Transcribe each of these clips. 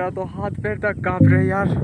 मेरा तो हाथ पैर तक कांप रहे यार।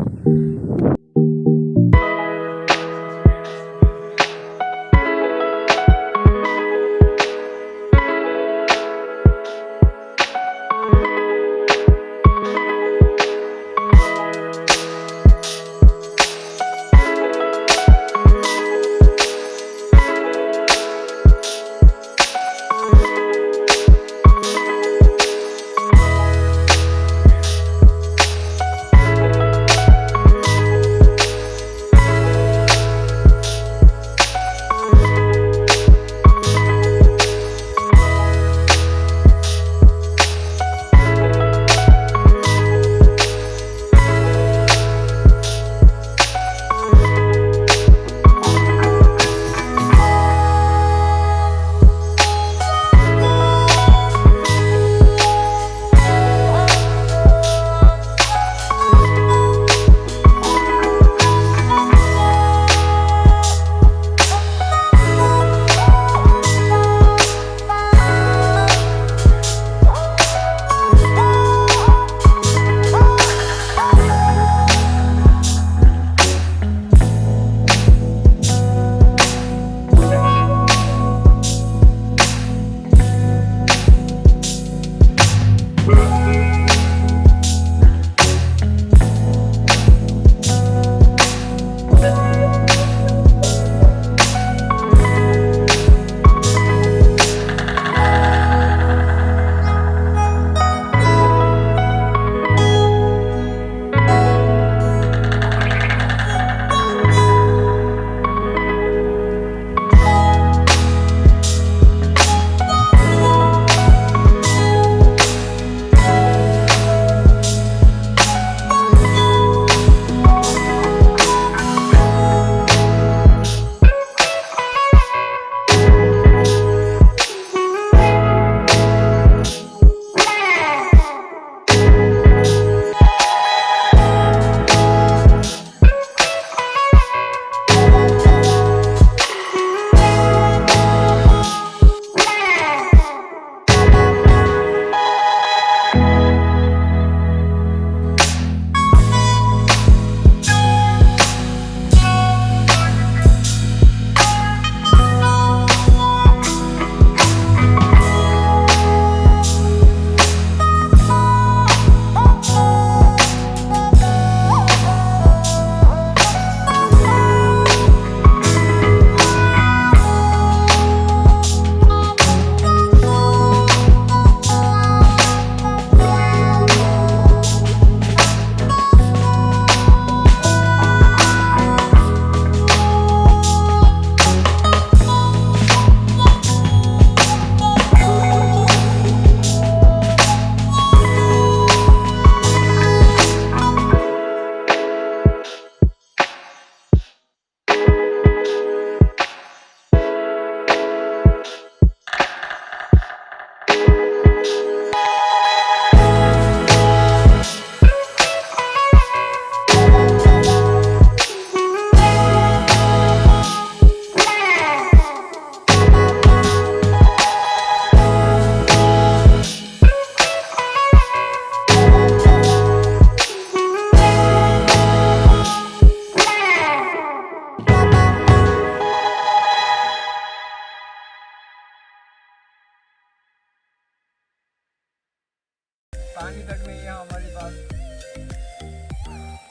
पानी तक नहीं है हमारी पास,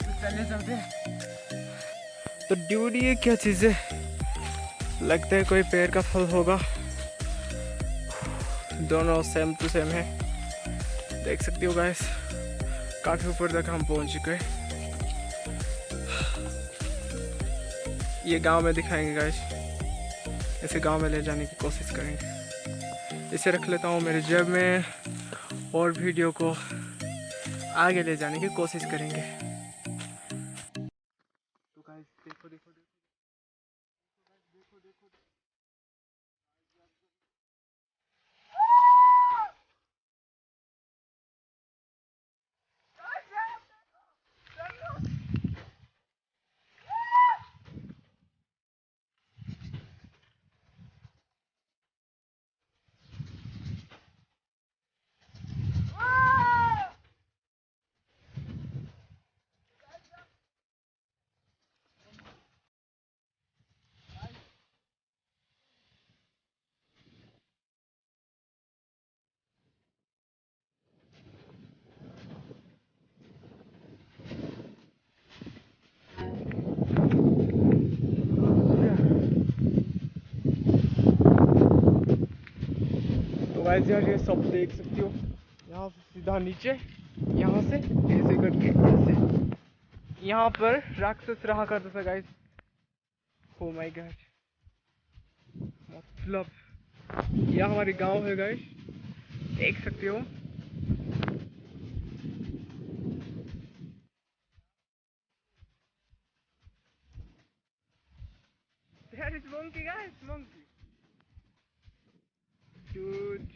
तो चले चलते हैं। तो ड्यूड ये क्या चीज़ है, लगता है कोई पेड़ का फल होगा। दोनों सेम टू सेम है, देख सकती हो गाइस। काफ़ी ऊपर तक हम पहुंच चुके हैं। ये गांव में दिखाएंगे गाइस, इसे गांव में ले जाने की कोशिश करेंगे। इसे रख लेता हूँ मेरे जेब में और वीडियो को आगे ले जाने की कोशिश करेंगे। तो गाइस देखो देखो देखो देखो देखो, गाइस यार ये सब देख सकते हो, यहाँ से सीधा नीचे, यहाँ से ऐसे करके ऐसे, यहाँ पर राक्षस रहा करता था गाइस। ओ माय गॉड, मतलब यह हमारी गांव है गाइस, देख सकते हो। There is monkey guys, monkey. Dude,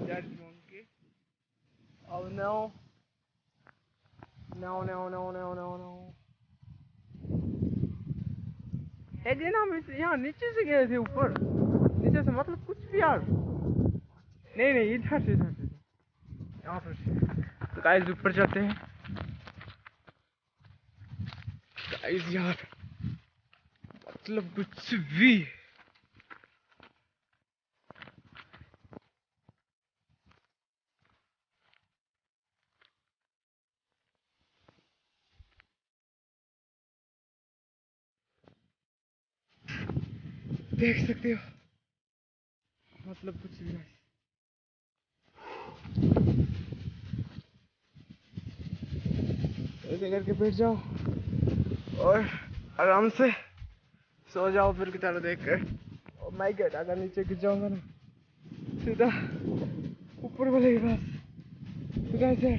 that is monkey. Oh no. No. एक दिन हम यहाँ नीचे से गए थे ऊपर, नीचे से मतलब कुछ भी यार नहीं इधर से यहाँ पर से। तो गाइस ऊपर जाते हैं गाइस यार, मतलब कुछ भी। देख सकते हो, मतलब कुछ भी नहीं। ऐसे करके बैठ जाओ और आराम से सो जाओ फिर की तरह देख कर। ओ माय गॉड, अगर नीचे गिर जाऊंगा ना सीधा ऊपर वाले के पास। तो गाइस यार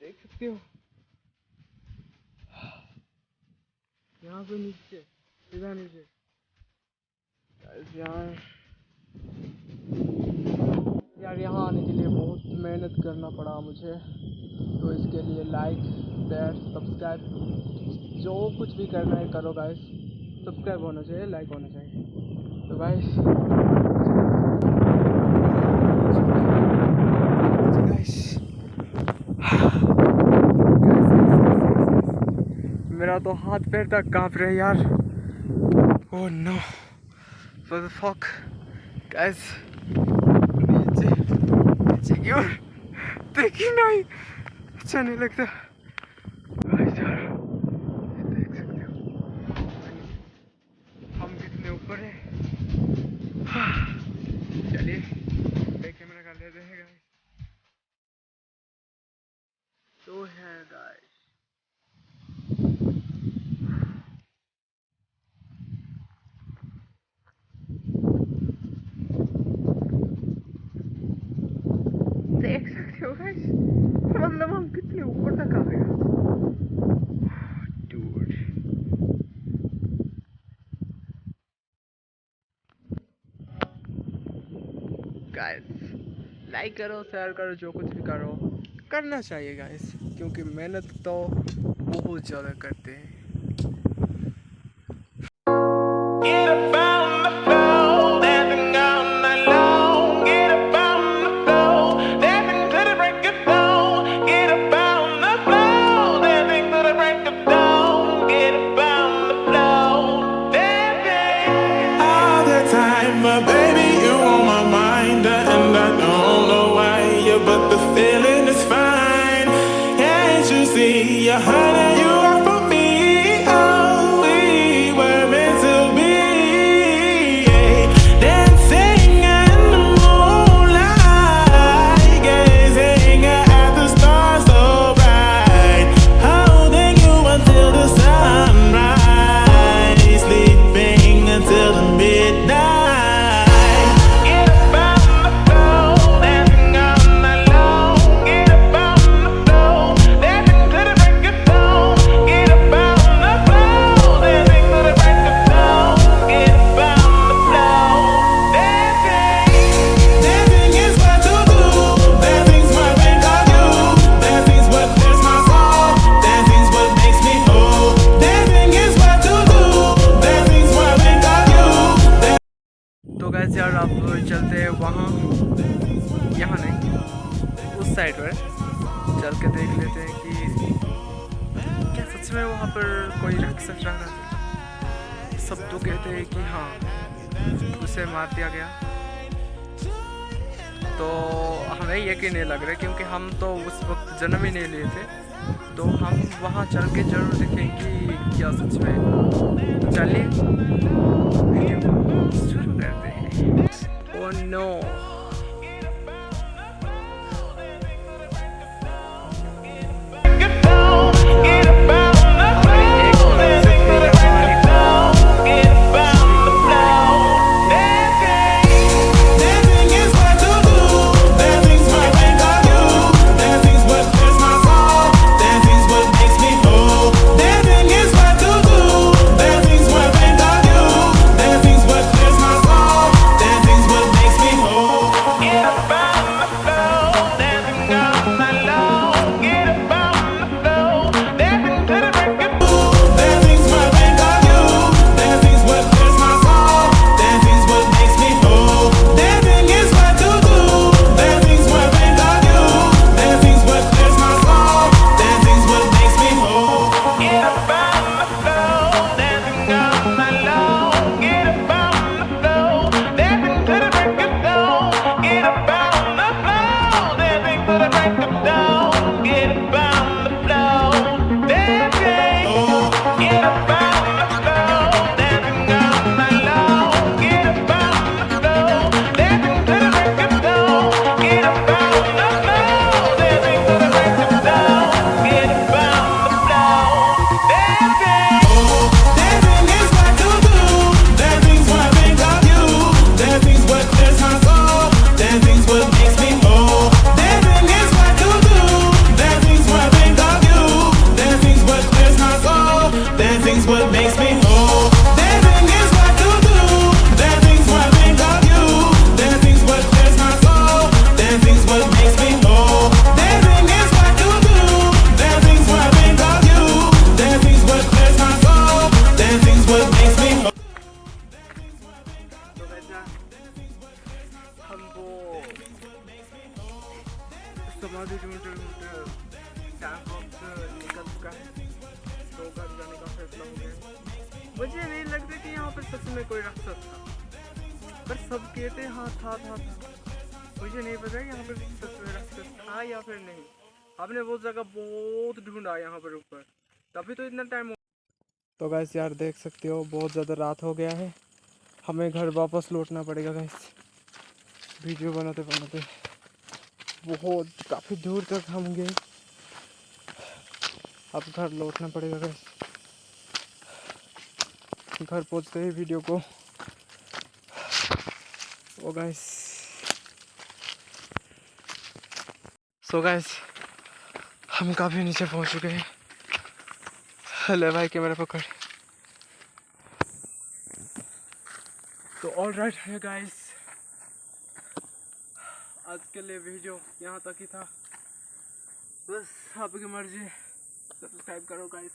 देख सकते हो, यहाँ पे नीचे, सीधा नीचे गाइस यार यहाँ आने के लिए बहुत मेहनत करना पड़ा मुझे। तो इसके लिए लाइक शेयर सब्सक्राइब जो कुछ भी करना है करो गाइस। सब्सक्राइब होना चाहिए, लाइक होना चाहिए। तो गाइस मेरा तो हाथ पैर तक कांप रहे यार। Oh no, what the fuck guys, नीचे क्यों देखी नहीं, अच्छा नहीं लगता यार। देख सकते हो हम कितने ऊपर हैं। चलिए बैक कैमरा कर लेते हैं गाइस। तो है गाइस देख सकते हो गाइस, मतलब हम कितने ऊपर तक आ गए डूड। गाइस लाइक करो, शेयर करो, जो कुछ भी करो करना चाहिए गाइस, क्योंकि मेहनत तो बहुत ज़्यादा करते हैं। यार आप चलते हैं वहाँ, यहाँ नहीं उस साइड पर चल के देख लेते हैं कि क्या सच में वहाँ पर कोई राक्षस रह रहा था। सब तो कहते हैं कि हाँ उसे मार दिया गया, तो हमें यकीन नहीं लग रहा क्योंकि हम तो उस वक्त जन्म ही नहीं लिए थे। तो हम वहाँ चल के जरूर देखें कि क्या सच में। तो चलिए वीडियो शुरू करते हैं। Oh no, all night long. Get up on the floor, dancing to the break of dawn. Get up on the floor, dancing to the break of dawn. Get up on the floor, dancing. Get up on the floor, dancing all night long. Get up on the floor, dancing to the break of dawn. Get up on the floor, dancing to the break of dawn. Get up on the floor, dancing. Dancing is what to do. Dancing's what I think of you. Dancing's what clears my soul. Dancing's what makes me whole. Dancing is what to do. Dancing's what I think of you. Dancing's what clears my soul. Dancing's what makes me whole. Dancing is what to do. Dancing's what I think of you. Dancing's what clears my soul. Dancing's what makes me whole. Dancing is what to do. Dancing's what I think of you. Dancing's what clears my soul. Dancing's what makes me whole. तो वैसा हमको समाधि ढूंढते time वक्त निकल चुका है, तो घर जाने का फैसला हो गया। मुझे नहीं लगता कि यहाँ पर सच में कोई राक्षस था, पर सब कहते हाँ था। मुझे नहीं पता यहाँ पर सच में राक्षस था या फिर नहीं। हमने वो जगह बहुत ढूंढा यहाँ पर ऊपर, तभी तो इतना टाइम हो। तो गाइस यार देख सकते हो बहुत ज़्यादा रात हो गया है, हमें घर वापस लौटना पड़ेगा गाइस। वीडियो बनाते बनाते बहुत काफ़ी दूर तक हम गए, अब घर लौटना पड़ेगा गाइस। घर पहुंचते ही वीडियो को ओ गाइस। सो गाइस हम काफ़ी नीचे पहुंच चुके हैं। ले भाई कैमरा पकड़। तो ऑल राइट है गाइस, आज के लिए वीडियो यहाँ तक ही था। बस आपकी मर्जी, सब्सक्राइब करो गाइस।